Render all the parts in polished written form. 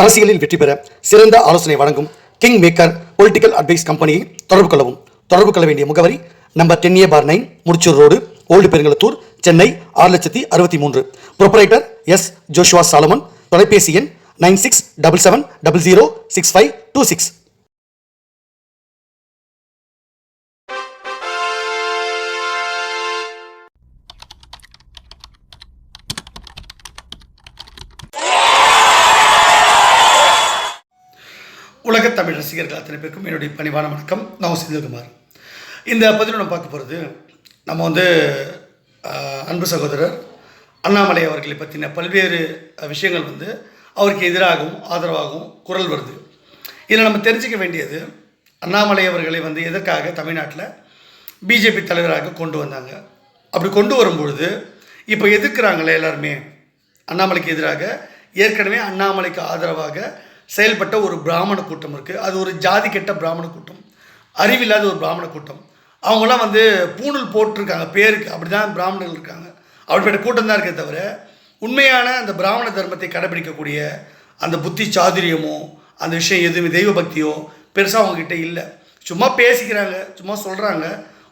அரசியலில் வெற்றி பெற சிறந்த ஆலோசனை வழங்கும் கிங் மேக்கர் பொலிட்டிக்கல் அட்வைஸ் கம்பெனியை தொடர்பு கொள்ளவும். தொடர்பு கொள்ள வேண்டிய முகவரி number 10A/9 Mudichur road, old Perungalathur, Chennai 6,63,000. Proprietor S. Joshua Solomon. தொலைபேசி எண் 9677006526. உலகத் தமிழ் ரசிகர்கள் அத்தனை பேருக்கும் என்னுடைய பணிவான வணக்கம். நான் செந்தில்குமார். இந்த பதிவில் நம்ம பார்க்க போகிறது, நம்ம அன்பு சகோதரர் அண்ணாமலை அவர்களை பற்றின பல்வேறு விஷயங்கள் அவருக்கு எதிராகவும் ஆதரவாகவும் குரல் வருது. இதில் நம்ம தெரிஞ்சிக்க வேண்டியது, அண்ணாமலை அவர்களை எதற்காக தமிழ்நாட்டில் பிஜேபி தலைவராக கொண்டு வந்தாங்க. அப்படி கொண்டு வரும்பொழுது இப்போ எதிர்க்கிறாங்களே எல்லாருமே அண்ணாமலைக்கு எதிராக. ஏற்கனவே அண்ணாமலைக்கு ஆதரவாக செயல்பட்ட ஒரு பிராமண கூட்டம் இருக்குது. அது ஒரு ஜாதி கெட்ட பிராமண கூட்டம், அறிவில்லாத ஒரு பிராமண கூட்டம். அவங்களாம் பூணூல் போட்டிருக்காங்க பேருக்கு, அப்படி தான் பிராமணர்கள் இருக்காங்க. அப்படிப்பட்ட கூட்டம் தான் இருக்கே தவிர உண்மையான அந்த பிராமண தர்மத்தை கடைபிடிக்கக்கூடிய அந்த புத்தி சாதுரியமோ அந்த விஷயம் எதுவுமே தெய்வ பக்தியோ பெருசாக அவங்கக்கிட்ட இல்லை. சும்மா பேசிக்கிறாங்க, சும்மா சொல்கிறாங்க.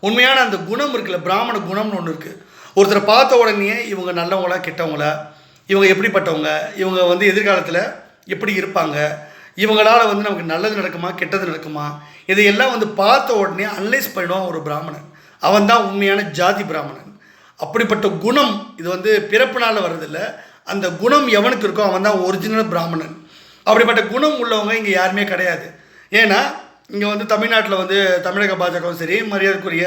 உண்மையான அந்த குணம் இருக்குல்ல, பிராமண குணம்னு ஒன்று இருக்குது. ஒருத்தரை பார்த்த உடனே இவங்க நல்லவங்களா கெட்டவங்களா, இவங்க எப்படிப்பட்டவங்க, இவங்க எதிர்காலத்தில் எப்படி இருப்பாங்க, இவங்களால் நமக்கு நல்லது நடக்குமா கெட்டது நடக்குமா, இதையெல்லாம் பார்த்த உடனே அனலைஸ் பண்ணிடுவான் ஒரு பிராமணன். அவன் தான் உண்மையான ஜாதி பிராமணன். அப்படிப்பட்ட குணம் இது பிறப்பினால் வர்றதில்லை. அந்த குணம் எவனுக்கு இருக்கோ அவன் தான் ஒரிஜினல் பிராமணன். அப்படிப்பட்ட குணம் உள்ளவங்க இங்கே யாருமே கிடையாது. ஏன்னா இங்கே தமிழ்நாட்டில் தமிழக பாஜகவும் சரி, மரியாதைக்குரிய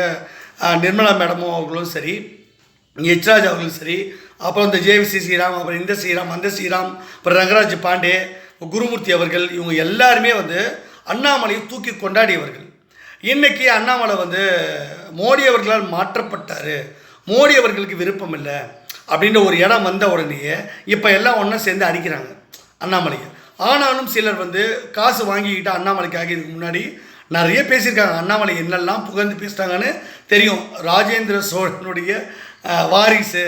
நிர்மலா மேடமும் அவர்களும் சரி, எச் ராஜ் அவர்களும் சரி, அப்புறம் இந்த ஜேவிசி ஸ்ரீராம், அப்புறம் இந்த ஸ்ரீராம், அந்த ஸ்ரீராம், அப்புறம் ரங்கராஜ் பாண்டே, குருமூர்த்தி அவர்கள், இவங்க எல்லாருமே அண்ணாமலையை தூக்கி கொண்டாடியவர்கள். இன்றைக்கி அண்ணாமலை மோடி அவர்களால் மாற்றப்பட்டார், மோடி அவர்களுக்கு விருப்பம் இல்லை அப்படின்ற ஒரு இடம் வந்த உடனேயே இப்போ எல்லாம் ஒன்றா சேர்ந்து அடிக்கிறாங்க அண்ணாமலையை. ஆனாலும் சிலர் காசு வாங்கிக்கிட்டு அண்ணாமலைக்காக இதுக்கு முன்னாடி நிறைய பேசியிருக்காங்க. அண்ணாமலை என்னெல்லாம் புகழ்ந்து பேசிட்டாங்கன்னு தெரியும். ராஜேந்திர சோழனுடைய வாரிசு,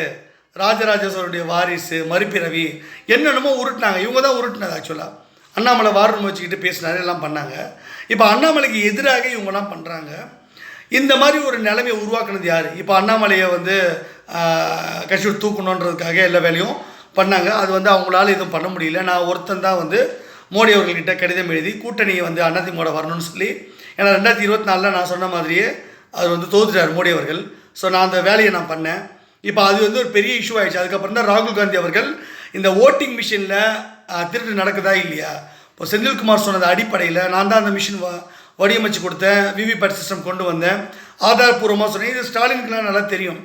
ராஜராஜ சோழனுடைய வாரிசு, மறுபிறவி, என்னென்னமோ உருட்டினாங்க. இவங்க தான் உருட்டினது. ஆக்சுவலாக அண்ணாமலை வாரம் வச்சுக்கிட்டு பேசினாரு, எல்லாம் பண்ணாங்க. இப்போ அண்ணாமலைக்கு எதிராக இவங்கெல்லாம் பண்ணுறாங்க. இந்த மாதிரி ஒரு நிலைமையை உருவாக்குனது யார்? இப்போ அண்ணாமலையை கட்சியோடு தூக்கணுன்றதுக்காக எல்லா வேலையும் பண்ணாங்க. அது அவங்களால எதுவும் பண்ண முடியல. நான் ஒருத்தன் தான் மோடி அவர்கள்கிட்ட கடிதம் எழுதி கூட்டணியை அதிமுக வரணும்னு சொல்லி, ஏன்னா 2024 நான் சொன்ன மாதிரியே அது தோத்துட்டார் மோடி அவர்கள். ஸோ நான் அந்த வேலையை நான் பண்ணேன். இப்போ அது ஒரு பெரிய இஷ்யூ ஆகிடுச்சு. அதுக்கப்புறம் தான் ராகுல் காந்தி அவர்கள் இந்த ஓட்டிங் மிஷினில் திருட்டு நடக்குதா இல்லையா, இப்போ செந்தில்குமார் சொன்னது அடிப்படையில் நான் தான் அந்த மிஷின் வடிவமைச்சு கொடுத்தேன், விவிபேட் சிஸ்டம் கொண்டு வந்தேன், ஆதாரப்பூர்வமாக சொன்னேன். இது ஸ்டாலினுக்குலாம் நல்லா தெரியும்.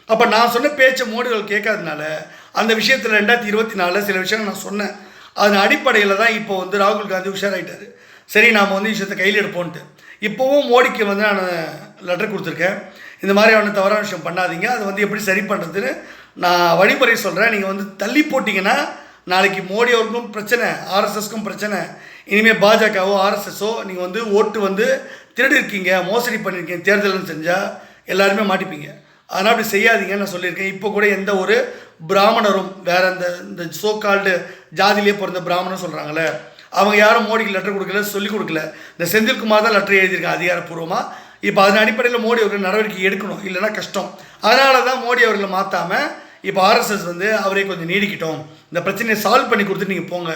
அப்போ நான் சொன்ன பேச்சை மோடிகள் கேட்காதனால அந்த விஷயத்தில் 2024 சில விஷயங்கள் நான் சொன்னேன். அதன் அடிப்படையில் தான் இப்போ ராகுல் காந்தி உஷாராயிட்டார். சரி, நாம் விஷயத்தை கையில் எடுப்போன்ட்டு. இப்போவும் மோடிக்கு நான் லெட்டர் கொடுத்துருக்கேன். இந்த மாதிரி அவனை தவறான விஷயம் பண்ணாதீங்க, அது எப்படி சரி பண்ணுறதுன்னு நான் வழிமுறை சொல்கிறேன். நீங்கள் தள்ளி போட்டிங்கன்னா நாளைக்கு மோடி அவர்களுக்கும் பிரச்சனை, ஆர்எஸ்எஸ்க்கும் பிரச்சனை. இனிமேல் பாஜகவோ ஆர்எஸ்எஸோ நீங்கள் ஓட்டு திருடி இருக்கீங்க, மோசடி பண்ணியிருக்கீங்க, தேர்தல்னு செஞ்சால் எல்லாருமே மாட்டிப்பீங்க. அதனால் அப்படி செய்யாதீங்கன்னு நான் சொல்லியிருக்கேன். இப்போ கூட எந்த ஒரு பிராமணரும், வேறு இந்த சோகால்டு ஜாதியிலே பிறந்த பிராமணன் சொல்கிறாங்களே, அவங்க யாரும் மோடிக்கு லெட்டர் கொடுக்கல, சொல்லிக் கொடுக்கல. இந்த செந்தில்குமார் தான் லெட்டர் எழுதியிருக்காங்க அதிகாரப்பூர்வமாக. இப்போ அதன் அடிப்படையில் மோடி அவர்கள் நடவடிக்கை எடுக்கணும், இல்லைன்னா கஷ்டம். அதனால தான் மோடி அவர்களை மாற்றாமல் இப்போ ஆர்எஸ்எஸ் அவரே கொஞ்சம் நீடிக்கிட்டோம், இந்த பிரச்சனையை சால்வ் பண்ணி கொடுத்துட்டு நீங்கள் போங்க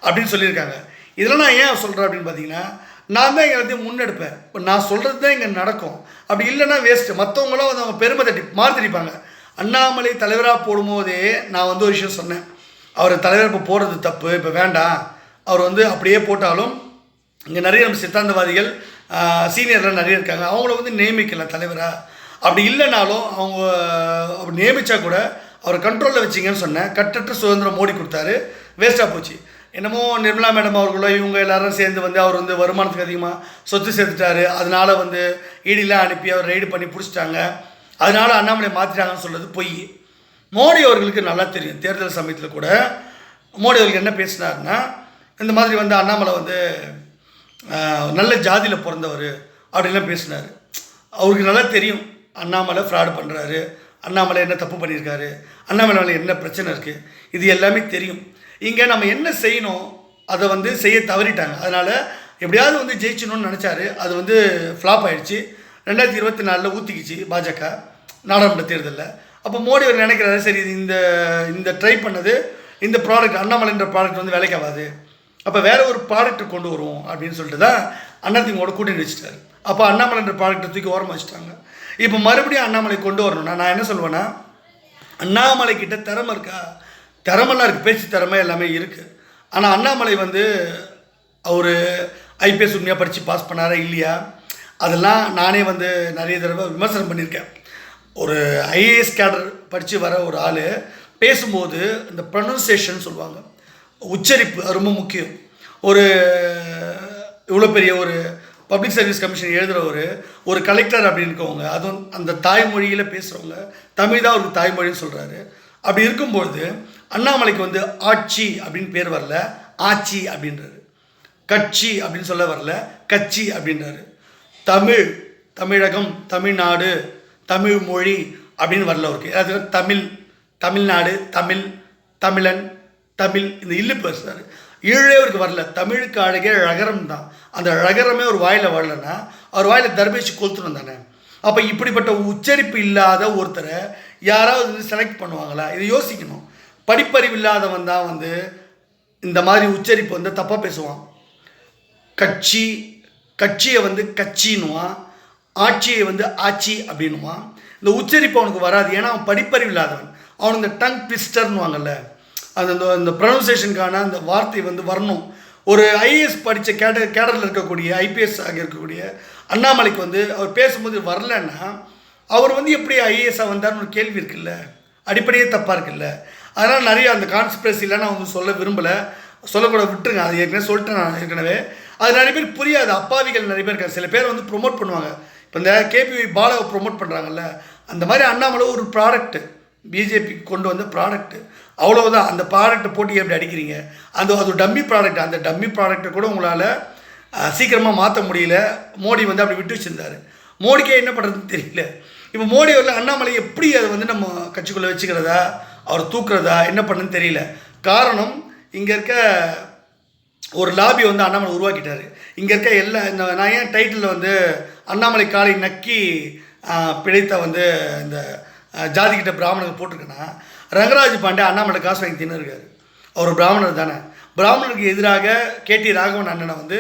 அப்படின்னு சொல்லியிருக்காங்க. இதெல்லாம் நான் ஏன் சொல்கிறேன் அப்படின்னு பார்த்தீங்கன்னா, நான் தான் இங்கே முன்னெடுப்பேன். இப்போ நான் சொல்கிறது தான் இங்கே நடக்கும். அப்படி இல்லைன்னா வேஸ்ட்டு. மற்றவங்களும் அவங்க பெருமை தட்டி மாற்றிருப்பாங்க. அண்ணாமலை தலைவராக போடும்போதே நான் ஒரு விஷயம் சொன்னேன், அவர் தலைவர் இப்போ போடுறது தப்பு, இப்போ வேண்டாம், அவர் அப்படியே போட்டாலும் இங்கே நிறைய நம்ம சித்தாந்தவாதிகள் சீனியர்லாம் நிறைய இருக்காங்க, அவங்கள நியமிக்கலாம் தலைவராக. அப்படி இல்லைனாலும் அவங்க அப்படி நியமித்தா கூட அவரை கண்ட்ரோலில் வச்சிங்கன்னு சொன்னேன். கட்டற்ற சுதந்திரம் மோடி கொடுத்தாரு, வேஸ்ட்டாக போச்சு. என்னமோ நிர்மலா மேடம் அவர்களோ இவங்க எல்லாரும் சேர்ந்து அவர் வருமானத்துக்கு அதிகமாக சொத்து சேர்த்துட்டாரு, அதனால் ஈடிலாம் அனுப்பி அவர் ரைடு பண்ணி பிடிச்சிட்டாங்க, அதனால் அண்ணாமலை மாற்றிட்டாங்கன்னு சொல்கிறது பொய். மோடி அவர்களுக்கு நல்லா தெரியும். தேர்தல் சமயத்தில் கூட மோடி அவர்கள் என்ன பேசினார்னா, இந்த மாதிரி அண்ணாமலை நல்ல ஜாதியில் பிறந்தவர் அப்படின்லாம் பேசினார். அவருக்கு நல்லா தெரியும் அண்ணாமலை ஃப்ராடு பண்ணுறாரு, அண்ணாமலை என்ன தப்பு பண்ணியிருக்காரு, அண்ணாமலை என்ன பிரச்சனை இருக்குது, இது எல்லாமே தெரியும். இங்கே நம்ம என்ன செய்யணும், அதை வந்து செய்ய தவறிட்டாங்க. அதனால் எப்படியாவது வந்து ஜெயிச்சணும்னு நினச்சாரு. அது வந்து ஃப்ளாப் ஆகிடுச்சு. 2024 ஊற்றிக்கிச்சு பாஜக நாடாளுமன்ற தேர்தலில். அப்போ மோடி அவர் நினைக்கிறாரு, சரி இந்த இந்த ட்ரை பண்ணது இந்த ப்ராடக்ட் அண்ணாமலைன்ற ப்ராடக்ட் வந்து வேலைக்கு ஆகாது, அப்போ வேறு ஒரு ப்ராடக்ட்டை கொண்டு வருவோம் அப்படின்னு சொல்லிட்டு தான் அதிமுகவோட கூட்டணி வச்சுட்டாரு. அப்போ அண்ணாமலைன்ற ப்ராடக்ட்டை தூக்கி ஓரமாக வச்சுட்டாங்க. இப்போ மறுபடியும் அண்ணாமலை கொண்டு வரணும்னா நான் என்ன சொல்வேன்னா, அண்ணாமலை கிட்ட திறமை இருக்கா? திறமெல்லாம் இருக்குது, பேச்சு திறமை எல்லாமே இருக்குது. ஆனால் அண்ணாமலை வந்து அவர் ஐபிஎஸ் உண்மையாக படித்து பாஸ் பண்ணாரா இல்லையா, அதெல்லாம் நானே வந்து நிறைய தடவை விமர்சனம் பண்ணியிருக்கேன். ஒரு ஐஏஎஸ் கேடர் படித்து வர ஒரு ஆள் பேசும்போது இந்த ப்ரொனன்சியேஷன் சொல்லுவாங்க, உச்சரிப்பு ரொம்ப முக்கியம். ஒரு இவ்வளோ பெரிய ஒரு பப்ளிக் சர்வீஸ் கமிஷன் எழுதுகிறவர், ஒரு கலெக்டர் அப்படின்னு இருக்கவங்க, அதுவும் அந்த தாய்மொழியில் பேசுகிறவங்க, தமிழ் தான் அவருக்கு தாய்மொழின்னு சொல்கிறாரு. அப்படி இருக்கும்பொழுது அண்ணாமலைக்கு வந்து ஆட்சி அப்படின்னு பேர் வரல, ஆட்சி அப்படின்றாரு. கட்சி அப்படின்னு சொல்ல வரல, கட்சி அப்படின்றாரு. தமிழ், தமிழகம், தமிழ்நாடு, தமிழ் மொழி அப்படின்னு வரல அவருக்கு. அதாவது தமிழ், தமிழ்நாடு, தமிழ், தமிழன், தமிழ், இந்த இல்லு பேசுகிறாரு. ஈழே அவருக்கு வரல. தமிழுக்கு அழகே ழகரம் தான். அந்த ழகரமே ஒரு வாயில் வரலன்னா அவர் வாயில் தர்பேச்சு கொளுத்துணும் தானே. அப்போ இப்படிப்பட்ட உச்சரிப்பு இல்லாத ஒருத்தரை யாராவது வந்து செலக்ட் பண்ணுவாங்களா? இதை யோசிக்கணும். படிப்பறிவு இல்லாதவன் தான் வந்து இந்த மாதிரி உச்சரிப்பு வந்து தப்பாக பேசுவான். கட்சி, கட்சியை வந்து கட்சின்னுவான், ஆட்சியை வந்து ஆட்சி அப்படின்னுவான். இந்த உச்சரிப்பு அவனுக்கு வராது, ஏன்னா அவன் படிப்பறிவு இல்லாதவன். அவனுக்கு இந்த டங் ட்விஸ்டர்னுவாங்கல்ல, அது அந்த ப்ரொனன்சியேஷனுக்கான அந்த வார்த்தை வந்து வரணும். ஒரு ஐஏஎஸ் படித்த கேடரில் இருக்கக்கூடிய ஐபிஎஸ் ஆக இருக்கக்கூடிய அண்ணாமலைக்கு வந்து அவர் பேசும்போது வரலன்னா அவர் வந்து எப்படி ஐஏஎஸ்ஸாக வந்தார்னு ஒரு கேள்வி இருக்குல்ல, அடிப்படையே தப்பாக இருக்குல்ல. அதனால் நிறைய அந்த கான்ஸ்பிரசிலாம் நான் வந்து சொல்ல விரும்பலை, சொல்லக்கூட விட்டுருங்க. அது ஏற்கனவே சொல்லிட்டேன் நான் ஏற்கனவே. அது நிறைய பேர் புரியாது, அப்பாவிகள் நிறைய பேர் இருக்காங்க. சில பேர் வந்து ப்ரொமோட் பண்ணுவாங்க. இப்போ இந்த கேபி பாலாவை ப்ரொமோட் பண்ணுறாங்கல்ல, அந்த மாதிரி அண்ணாமலை ஒரு ப்ராடக்ட்டு, பிஜேபி கொண்டு வந்த ப்ராடக்ட்டு, அவ்வளோதான். அந்த ப்ராடக்ட்டை போட்டு எப்படி அடிக்கிறீங்க? அது டம்மி ப்ராடக்ட். அந்த டம்மி ப்ராடக்ட்டை கூட உங்களால் சீக்கிரமாக மாற்ற முடியல. மோடி வந்து அப்படி விட்டு வச்சுருந்தார். மோடிக்கே என்ன பண்ணுறதுன்னு தெரியல. இப்போ மோடி வரல, அண்ணாமலை எப்படி அதை வந்து நம்ம கட்சிக்குள்ளே வச்சுக்கிறதா, அவர் தூக்குறதா, என்ன பண்ணுன்னு தெரியல. காரணம், இங்கே இருக்க ஒரு லாபி வந்து அண்ணாமலை உருவாக்கிட்டார். இங்கே இருக்க எல்லா இந்த நான் ஏன் டைட்டிலில் வந்து அண்ணாமலை காலை நக்கி பிழைத்த வந்து இந்த ஜாதிக்கிட்ட பிராமணர்கள் போட்டிருக்கேன்னா, ரங்கராஜ் பாண்டே அண்ணாமலை காசு வாங்கி தின்னு இருக்கார். அவர் பிராமணர் தானே. பிராமணருக்கு எதிராக கேடி ராகவன் அண்ணனை வந்து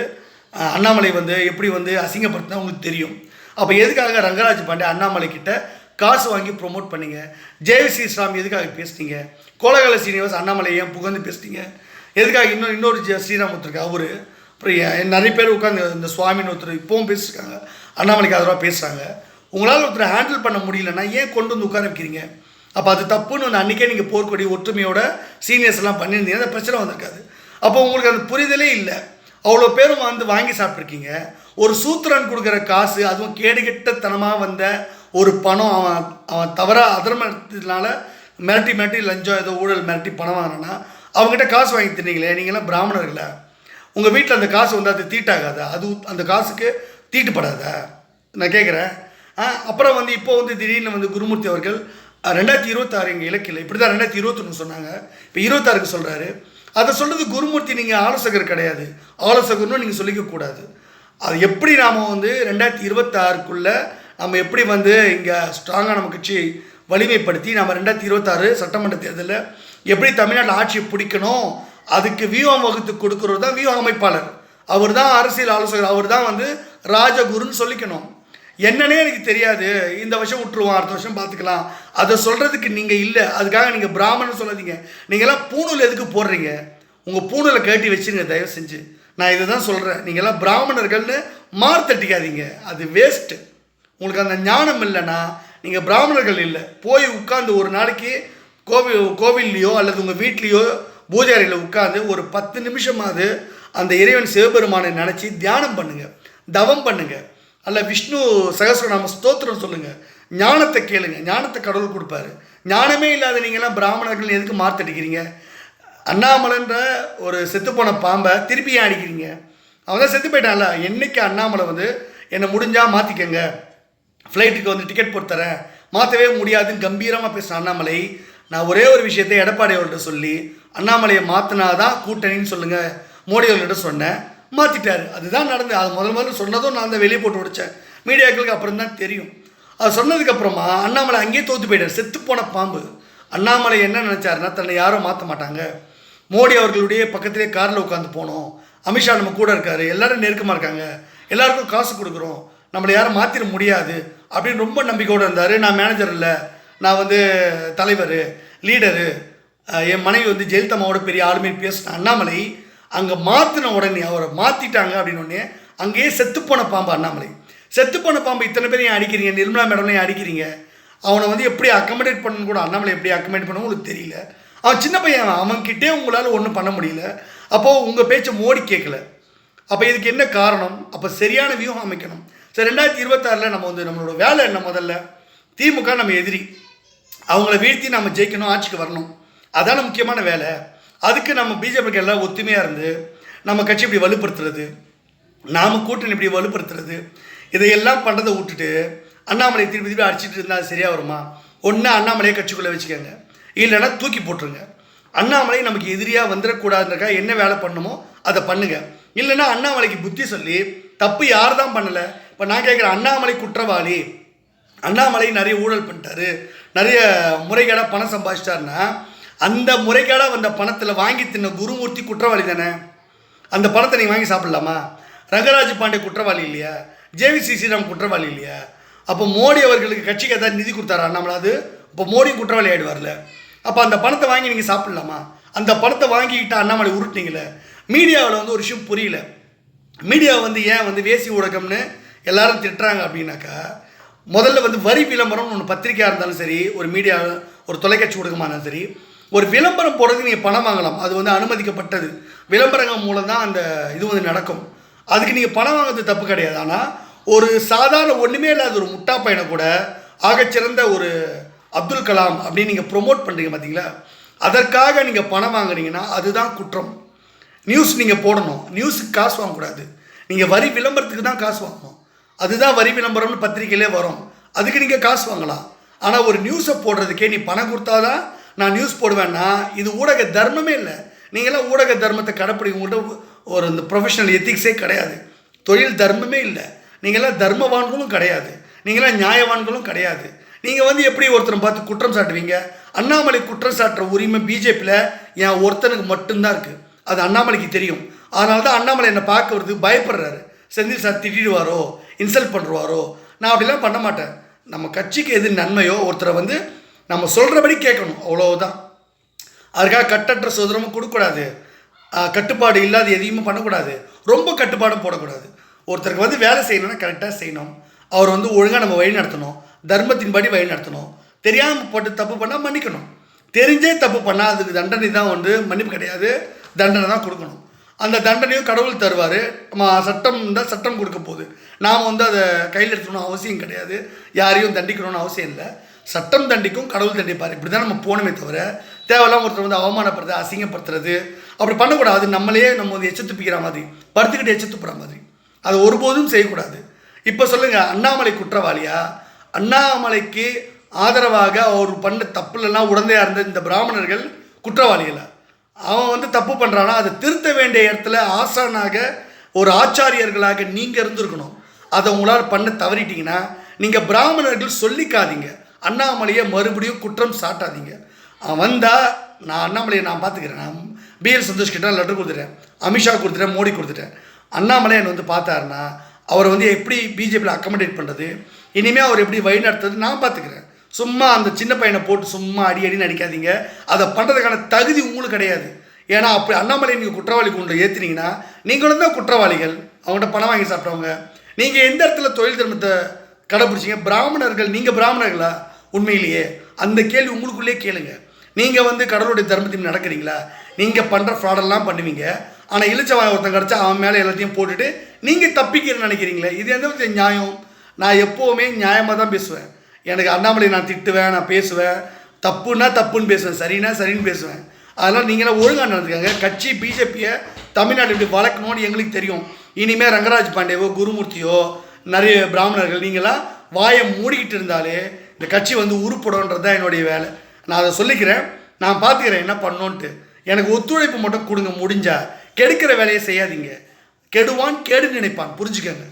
அண்ணாமலை வந்து எப்படி வந்து அசிங்கப்படுத்தினா உங்களுக்கு தெரியும். அப்போ எதுக்காக ரங்கராஜ் பாண்டே அண்ணாமலை கிட்ட காசு வாங்கி ப்ரொமோட் பண்ணிங்க? ஜெயஸ்ரீ ஸ்ராம் எதுக்காக பேசுனீங்க? கோலகால சீனிவாஸ் அண்ணாமலை ஏன் புகழ்ந்து பேசுனீங்க? எதுக்காக இன்னொரு ஸ்ரீராம் ஒருத்தருக்கு அவர், அப்புறம் நிறைய பேர் உட்காந்து இந்த சுவாமின்னு ஒருத்தர் இப்போவும் பேசியிருக்காங்க, அண்ணாமலைக்கு ஆதரவாக பேசுகிறாங்க. உங்களால் ஒருத்தரை ஹேண்டில் பண்ண முடியலன்னா ஏன் கொண்டு வந்து உட்கார வைக்கிறீங்க? அப்போ அது தப்புன்னு வந்து அன்றைக்கே நீங்கள் போர்க்கொடி ஒற்றுமையோட சீனியர்ஸ் எல்லாம் பண்ணியிருந்தீங்க, அந்த பிரச்சனை வந்திருக்காது. அப்போ உங்களுக்கு அந்த புரிதலே இல்லை. அவ்வளோ பேரும் வந்து வாங்கி சாப்பிட்ருக்கீங்க. ஒரு சூத்திரன் கொடுக்குற காசு, அதுவும் கேடுகெட்டத்தனமாக வந்த ஒரு பணம், அவன் தவறாக அதர்மத்தினால மிரட்டி லஞ்சம் ஏதோ ஊழல் மிரட்டி பணம் வாங்கினா அவங்ககிட்ட காசு வாங்கி தின்னீங்களே, நீங்களாம் பிராமணர்களா? உங்கள் வீட்டில் அந்த காசு வந்து அது தீட்டாகாதா? அது அந்த காசுக்கு தீட்டுப்படாதா? நான் கேட்குறேன். அப்புறம் வந்து இப்போ வந்து திடீர்னு வந்து குருமூர்த்தி அவர்கள் 2026 எங்கள் இலக்கில் இப்படி தான் 2021 சொன்னாங்க, இப்போ 26க்கு சொல்கிறாரு. அதை சொல்கிறது குருமூர்த்தி, நீங்கள் ஆலோசகர் கிடையாது, ஆலோசகர்னு நீங்கள் சொல்லிக்கக்கூடாது. அது எப்படி நாம் வந்து 2026க்குள்ளே நம்ம எப்படி வந்து இங்கே ஸ்ட்ராங்காக நம்ம கட்சி வலிமைப்படுத்தி நம்ம 2026 சட்டமன்ற தேர்தலில் எப்படி தமிழ்நாட்டில் ஆட்சியை பிடிக்கணும், அதுக்கு வியூகம் வகுத்து கொடுக்குறது தான் வியூக அமைப்பாளர். அவர் தான் அரசியல் ஆலோசகர், அவர் தான் வந்து ராஜகுருன்னு சொல்லிக்கணும். என்னன்னே எனக்கு தெரியாது, இந்த வருஷம் விட்டுருவோம், அடுத்த வருஷம் பார்த்துக்கலாம், அதை சொல்கிறதுக்கு நீங்கள் இல்லை. அதுக்காக நீங்கள் பிராமணன் சொல்லாதீங்க. நீங்கள்லாம் பூணூல் எதுக்கு போடுறீங்க? உங்கள் பூணூலை கேட்டி வச்சுருங்க தயவு செஞ்சு. நான் இதை தான் சொல்கிறேன். நீங்கள்லாம் பிராமணர்கள்னு மார்த்தட்டிக்காதீங்க, அது வேஸ்ட்டு. உங்களுக்கு அந்த ஞானம் இல்லைன்னா நீங்கள் பிராமணர்கள் இல்லை. போய் உட்காந்து ஒரு நாளைக்கு கோவில்லையோ அல்லது உங்கள் வீட்லேயோ பூஜை அறையில் உட்காந்து ஒரு 10 நிமிஷமாவது அந்த இறைவன் சிவபெருமானை நினச்சி தியானம் பண்ணுங்கள், தவம் பண்ணுங்கள், அல்ல விஷ்ணு சகஸ்ரநாம ஸ்தோத்திரம் சொல்லுங்கள், ஞானத்தை கேளுங்க. ஞானத்தை கடவுள் கொடுப்பாரு. ஞானமே இல்லாத நீங்கள்லாம் பிராமணர்கள் எதுக்கு மார்த்தடிக்கிறீங்க? அண்ணாமலைன்ற ஒரு செத்துப்போன பாம்பை திருப்பி ஏன் அடிக்கிறீங்க? அவன் தான் செத்து போயிட்டான்ல. என்றைக்கு அண்ணாமலை வந்து என்னை முடிஞ்சால் மாற்றிக்கங்க, ஃப்ளைட்டுக்கு வந்து டிக்கெட் போட்டு தரேன், மாற்றவே முடியாதுன்னு கம்பீரமாக பேசுகிற அண்ணாமலை, நான் ஒரே ஒரு விஷயத்தை எடப்பாடி அவர்கிட்ட சொல்லி அண்ணாமலையை மாற்றினாதான் கூட்டணின்னு சொல்லுங்கள், மோடி அவர்கிட்ட சொன்னேன், மாற்றிட்டார். அதுதான் நடந்து. அது முதல்ல சொன்னதும் நான் தான் வெளியே போட்டு உடைச்சேன். மீடியாக்களுக்கு அப்புறம் தான் தெரியும். அது சொன்னதுக்கப்புறமா அண்ணாமலை அங்கேயே தோற்று போயிட்டார். செத்துப்போன பாம்பு. அண்ணாமலை என்ன நினச்சாருன்னா, தன்னை யாரும் மாற்ற மாட்டாங்க, மோடி அவர்களுடைய பக்கத்திலே காரில் உட்காந்து போனோம், அமித்ஷா நம்ம கூட இருக்கார், எல்லோரும் நெருக்கமாக இருக்காங்க, எல்லாருக்கும் காசு கொடுக்குறோம், நம்மளை யாரும் மாற்றிட முடியாது அப்படின்னு ரொம்ப நம்பிக்கையோடு இருந்தார். நான் மேனேஜர் இல்லை, நான் வந்து தலைவர், லீடரு, என் மனைவி வந்து ஜெயலலிதாவோட பெரிய ஆளுமை பேசின அண்ணாமலை அங்கே மாற்றின உடனே அவரை மாற்றிட்டாங்க அப்படின்னு உடனே அங்கேயே செத்துப்போன பாம்பு அண்ணாமலை. செத்துப்போன பாம்பு இத்தனை பேர் ஏன் அடிக்கிறீங்க, நிர்மலா மேடம்லையும் அடிக்கிறீங்க, அவனை வந்து எப்படி அக்கமடேட் பண்ணணும் கூட அண்ணாமலை எப்படி அக்கமடேட் பண்ணணும் உங்களுக்கு தெரியல. அவன் சின்ன பையன், அவன்கிட்டே உங்களால் ஒன்றும் பண்ண முடியல. அப்போது உங்கள் பேச்சை மோடி கேட்கல. அப்போ இதுக்கு என்ன காரணம்? அப்போ சரியான வியூகம் அமைக்கணும். சரி, 2026 நம்ம வந்து நம்மளோட வேலை என்ன? முதல்ல திமுக நம்ம எதிரி, அவங்கள வீழ்த்தி நம்ம ஜெயிக்கணும், ஆட்சிக்கு வரணும், அதான முக்கியமான வேலை. அதுக்கு நம்ம பிஜேபிக்கு எல்லாம் ஒத்துமையாக இருந்து நம்ம கட்சி இப்படி வலுப்படுத்துறது, நாம் கூட்டணி இப்படி வலுப்படுத்துறது, இதையெல்லாம் பண்ணுறதை விட்டுட்டு அண்ணாமலை திருப்பி திருப்பி அடிச்சுட்டு இருந்தால் சரியாக வருமா? ஒன்று அண்ணாமலையை கட்சிக்குள்ளே வச்சுக்கோங்க, இல்லைன்னா தூக்கி போட்டுருங்க. அண்ணாமலை நமக்கு எதிரியாக வந்துடக்கூடாதுன்றக்கா என்ன வேலை பண்ணணுமோ அதை பண்ணுங்கள். இல்லைன்னா அண்ணாமலைக்கு புத்தி சொல்லி, தப்பு யார் தான் பண்ணலை. இப்போ நான் கேட்குறேன், அண்ணாமலை குற்றவாளி, அண்ணாமலை நிறைய ஊழல் பண்ணிட்டாரு, நிறைய முறைகேடாக பணம் சம்பாதிச்சிட்டாருன்னா அந்த முறைகேடாக வந்த பணத்தில் வாங்கி தின்ன குருமூர்த்தி குற்றவாளி தானே? அந்த பணத்தை நீங்கள் வாங்கி சாப்பிடலாமா? ரங்கராஜ் பாண்டே குற்றவாளி இல்லையா? ஜேவிசி ஸ்ரீராம் குற்றவாளி இல்லையா? அப்போ மோடி அவர்களுக்கு கட்சிக்கு ஏதாவது நிதி கொடுத்தாரா அண்ணாமலை? அது இப்போ மோடியும் குற்றவாளி ஆகிடுவார்ல. அப்போ அந்த பணத்தை வாங்கி நீங்கள் சாப்பிடலாமா? அந்த பணத்தை வாங்கிக்கிட்ட அண்ணாமலை உருட்டினீங்களே. மீடியாவில் வந்து ஒரு விஷயம் புரியல. மீடியா வந்து ஏன் வந்து வேசி ஊடகம்னு எல்லாரும் திட்டுறாங்க அப்படின்னாக்கா, முதல்ல வந்து வரி விளம்பரம் ஒன்று பத்திரிக்கையாக இருந்தாலும் சரி, ஒரு மீடியா ஒரு தொலைக்காட்சி ஊடகமாக இருந்தாலும் சரி, ஒரு விளம்பரம் போடுறதுக்கு நீங்கள் பணம் வாங்கலாம், அது வந்து அனுமதிக்கப்பட்டது. விளம்பரங்கள் மூலம் தான் அந்த இது வந்து நடக்கும். அதுக்கு நீங்கள் பணம் வாங்குறது தப்பு கிடையாது. ஆனால் ஒரு சாதாரண ஒன்றுமே இல்லாத ஒரு முட்டா பையனை கூட ஆகச்சிறந்த ஒரு அப்துல் கலாம் அப்படின்னு நீங்கள் ப்ரொமோட் பண்ணுறீங்க பார்த்தீங்களா, அதற்காக நீங்கள் பணம் வாங்குறீங்கன்னா அதுதான் குற்றம். நியூஸ் நீங்கள் போடணும், நியூஸுக்கு காசு வாங்கக்கூடாது, நீங்கள் வரி விளம்பரத்துக்கு தான் காசு வாங்கணும். அதுதான் வரி விளம்பரம்னு பத்திரிக்கையிலே வரும், அதுக்கு நீங்கள் காசு வாங்கலாம். ஆனால் ஒரு நியூஸை போடுறதுக்கே நீ பணம் கொடுத்தாதான் நான் நியூஸ் போடுவேன்னா இது ஊடக தர்மமே இல்லை. நீங்களாம் ஊடக தர்மத்தை கடைப்பிடிக்க, உங்கள்கிட்ட ஒரு இந்த ப்ரொஃபஷனல் எத்திக்ஸே கிடையாது, தொழில் தர்மமே இல்லை, நீங்களாம் தர்மவான்களும் கிடையாது, நீங்களாம் நியாயவான்களும் கிடையாது. நீங்கள் வந்து எப்படி ஒருத்தரை பார்த்து குற்றம் சாட்டுவீங்க? அண்ணாமலை குற்றம் சாட்டுற உரிமை பிஜேபியில் என் ஒருத்தனுக்கு மட்டும்தான் இருக்குது, அது அண்ணாமலைக்கு தெரியும். அதனால தான் அண்ணாமலை என்னை பார்க்க வரதுக்கு பயப்படுறாரு. செந்தில் சார் திட்டிடுவாரோ, இன்சல்ட் பண்ணுவாரோ. நான் அப்படிலாம் பண்ண மாட்டேன். நம்ம கட்சிக்கு எது நன்மையோ ஒருத்தரை வந்து நம்ம சொல்கிறபடி கேட்கணும், அவ்வளோதான். அதுக்காக கட்டற்ற சுதந்திரமும் கொடுக்கக்கூடாது, கட்டுப்பாடு இல்லாத எதையுமே பண்ணக்கூடாது, ரொம்ப கட்டுப்பாடும் போடக்கூடாது. ஒருத்தருக்கு வந்து வேலை செய்யணும்னா கரெக்டாக செய்யணும், அவர் வந்து ஒழுங்காக நம்ம வழி நடத்தணும், தர்மத்தின்படி வழி நடத்தணும். தெரியாமல் போட்டு தப்பு பண்ணால் மன்னிக்கணும், தெரிஞ்சே தப்பு பண்ணால் அதுக்கு தண்டனை தான் வந்து மன்னிப்பு கிடையாது, தண்டனை தான் கொடுக்கணும். அந்த தண்டனையும் கடவுள் தருவார். நம்ம சட்டம் தான் சட்டம் கொடுக்க போகுது. நாம் வந்து அதை கையில் எடுத்துக்கணும் அவசியம் கிடையாது, யாரையும் தண்டிக்கணும்னு அவசியம் இல்லை. சட்டம் தண்டிக்கும், கடவுள் தண்டிப்பார். இப்படி தான் நம்ம போகணுமே தவிர தேவையில்லாம ஒருத்தர் வந்து அவமானப்படுறது, அசிங்கப்படுத்துறது அப்படி பண்ணக்கூடாது. நம்மளையே நம்ம வந்து எச்சத்துப்பிக்கிற மாதிரி, படுத்துக்கிட்டு எச்சத்துப்புற மாதிரி அதை ஒருபோதும் செய்யக்கூடாது. இப்போ சொல்லுங்கள், அண்ணாமலை குற்றவாளியா? அண்ணாமலைக்கு ஆதரவாக அவர் பண்ண தப்புலெல்லாம் உடந்தையாக இருந்த இந்த பிராமணர்கள் குற்றவாளிகளா? அவன் வந்து தப்பு பண்ணுறான்னா அதை திருத்த வேண்டிய இடத்துல ஆசானாக ஒரு ஆச்சாரியர்களாக நீங்கள் இருந்திருக்கணும். அதை உங்களால் பண்ண தவறிட்டீங்கன்னா நீங்கள் பிராமணர்கள் சொல்லிக்காதீங்க, அண்ணாமலையை மறுபடியும் குற்றம் சாட்டாதீங்க. வந்தால் நான் அண்ணாமலையை நான் பார்த்துக்கிறேன். நான் பிஎல் சந்தோஷ் கிட்ட லெட்டர் கொடுத்துட்டேன், அமித்ஷா கொடுத்துட்டேன், மோடி கொடுத்துட்டேன். அண்ணாமலை என்னை வந்து பார்த்தாருன்னா அவரை வந்து எப்படி பிஜேபியில் அக்கமடேட் பண்ணுறது, இனிமேல் அவர் எப்படி வழி நடத்துறது நான் பார்த்துக்கிறேன். சும்மா அந்த சின்ன பையனை போட்டு சும்மா அடின்னு அடிக்காதீங்க. அதை பண்ணுறதுக்கான தகுதி உங்களுக்கு கிடையாது. ஏன்னா அப்படி அண்ணாமலை நீங்கள் குற்றவாளி கொண்டு ஏற்றுனீங்கன்னா நீங்களும் தான் குற்றவாளிகள், அவங்கள்ட்ட பணம் வாங்கி சாப்பிட்டவங்க. நீங்கள் எந்த இடத்துல தொழில் தர்மத்தை கடைப்பிடிச்சிங்க? பிராமணர்கள், நீங்கள் பிராமணர்களா உண்மையிலேயே? அந்த கேள்வி உங்களுக்குள்ளே கேளுங்க. நீங்கள் வந்து கடவுளுடைய தர்மத்தையும் நடக்கிறீங்களா? நீங்கள் பண்ணுற ஃப்ராடெல்லாம் பண்ணுவீங்க, ஆனால் இழிச்சவன் ஒருத்தன் கிடச்சா அவன் மேலே எல்லாத்தையும் போட்டுட்டு நீங்கள் தப்பிக்கிறேன்னு நினைக்கிறீங்களே, இது எந்த வித நியாயம்? நான் எப்போவுமே நியாயமாக தான் பேசுவேன். எனக்கு அண்ணாமலை நான் திட்டுவேன், நான் பேசுவேன், தப்புன்னா தப்புன்னு பேசுவேன், சரின்னா சரின்னு பேசுவேன். அதனால் நீங்களாம் ஒழுங்காக நடந்துக்காங்க. கட்சி பிஜேபியை தமிழ்நாடு இப்படி வளர்க்கணும்னு எங்களுக்கு தெரியும். இனிமேல் ரங்கராஜ் பாண்டேவோ குருமூர்த்தியோ நிறைய பிராமணர்கள் நீங்களாம் வாயை மூடிக்கிட்டு இருந்தாலே இந்த கட்சி வந்து உருப்படன்றது தான் என்னுடைய வேலை. நான் அதை சொல்லிக்கிறேன், நான் பார்த்துக்கிறேன் என்ன பண்ணோன்ட்டு. எனக்கு ஒத்துழைப்பு மட்டும் கொடுங்க முடிஞ்சா. கெடுக்கிற வேலையை செய்யாதீங்க. கெடுவான் கேடு நினைப்பான், புரிஞ்சுக்கங்க.